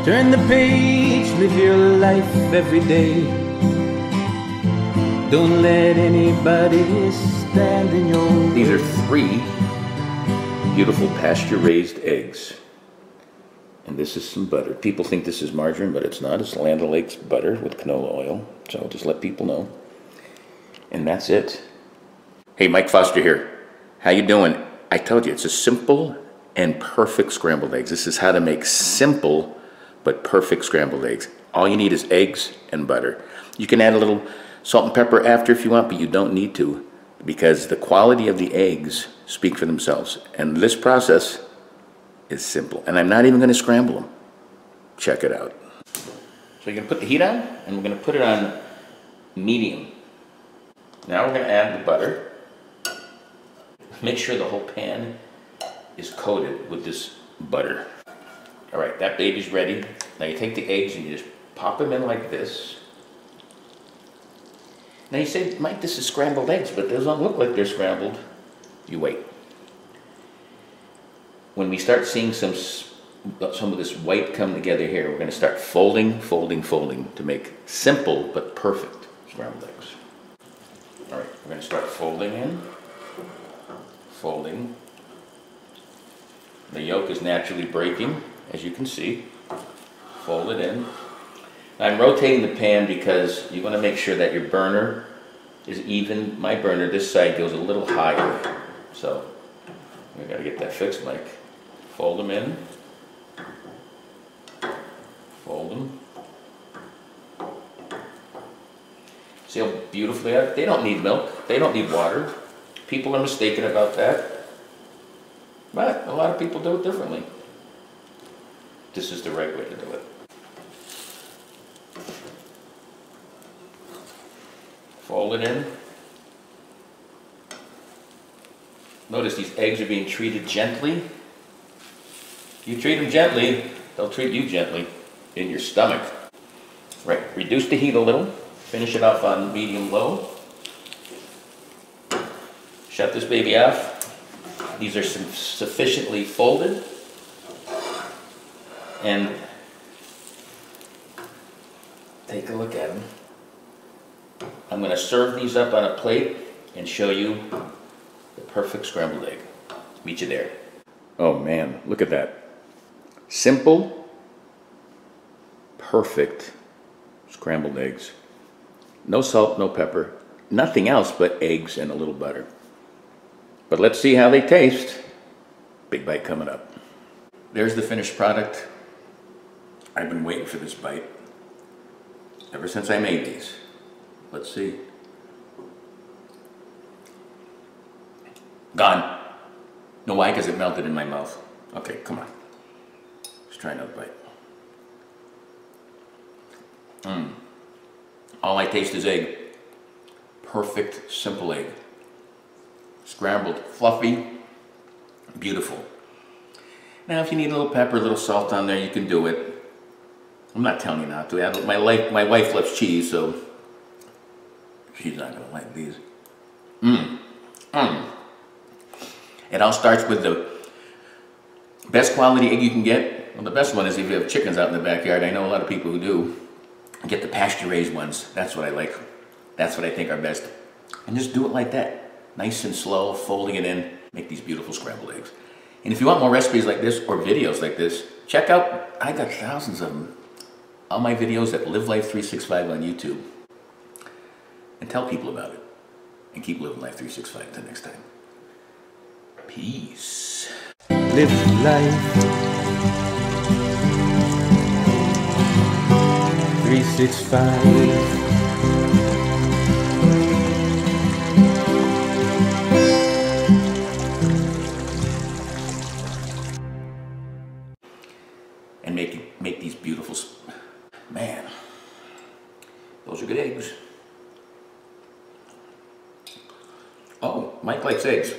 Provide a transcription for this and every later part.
Turn the page, live your life every day. Don't let anybody stand in your way. These are 3 beautiful pasture-raised eggs. And this is some butter. People think this is margarine, but it's not. It's Land O'Lakes butter with canola oil. So I'll just let people know. And that's it. Hey, Mike Foster here. How you doing? I told you, it's a simple and perfect scrambled eggs. This is how to make simple but perfect scrambled eggs. All you need is eggs and butter. You can add a little salt and pepper after if you want, but you don't need to, because the quality of the eggs speak for themselves. And this process is simple. And I'm not even gonna scramble them. Check it out. So you're gonna put the heat on, and we're gonna put it on medium. Now we're gonna add the butter. Make sure the whole pan is coated with this butter. All right, that baby's ready. Now you take the eggs and you just pop them in like this. Now you say, Mike, this is scrambled eggs, but those don't look like they're scrambled. You wait. When we start seeing some of this white come together here, we're gonna start folding, folding, folding to make simple but perfect scrambled eggs. All right, we're gonna start folding in, folding. The yolk is naturally breaking, as you can see. Fold it in. I'm rotating the pan because you want to make sure that your burner is even. My burner, this side goes a little higher. So, we got to get that fixed, Mike. Fold them in. Fold them. See how beautiful they are? They don't need milk. They don't need water. People are mistaken about that. But a lot of people do it differently. This is the right way to do it. Fold it in. Notice these eggs are being treated gently. You treat them gently, they'll treat you gently in your stomach. Right, reduce the heat a little. Finish it off on medium-low. Shut this baby off. These are sufficiently folded. And take a look at them. I'm going to serve these up on a plate and show you the perfect scrambled egg. Meet you there. Oh man, look at that. Simple, perfect scrambled eggs. No salt, no pepper, nothing else but eggs and a little butter. But let's see how they taste. Big bite coming up. There's the finished product. I've been waiting for this bite ever since I made these. Let's see. Gone. Know why? Because it melted in my mouth. Okay, come on. Let's try another bite. All I taste is egg. Perfect, simple egg. Scrambled, fluffy, beautiful. Now if you need a little pepper, a little salt on there, you can do it. I'm not telling you not to. My wife loves cheese, so she's not going to like these. It all starts with the best quality egg you can get. Well, the best one is if you have chickens out in the backyard. I know a lot of people who do. Get the pasture-raised ones. That's what I like. That's what I think are best. And just do it like that. Nice and slow, folding it in. Make these beautiful scrambled eggs. And if you want more recipes like this or videos like this, check out, I got thousands of them. All my videos at Live Life 365 on YouTube. And tell people about it. And keep living Life 365 until next time. Peace. Live life 365. And make these beautiful, man, those are good eggs. Oh, Mike likes eggs.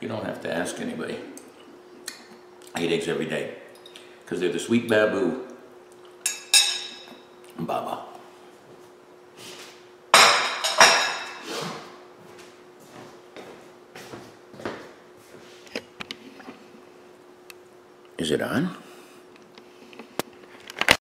You don't have to ask anybody. I eat eggs every day because they're the sweet babu. Baba. Is it on?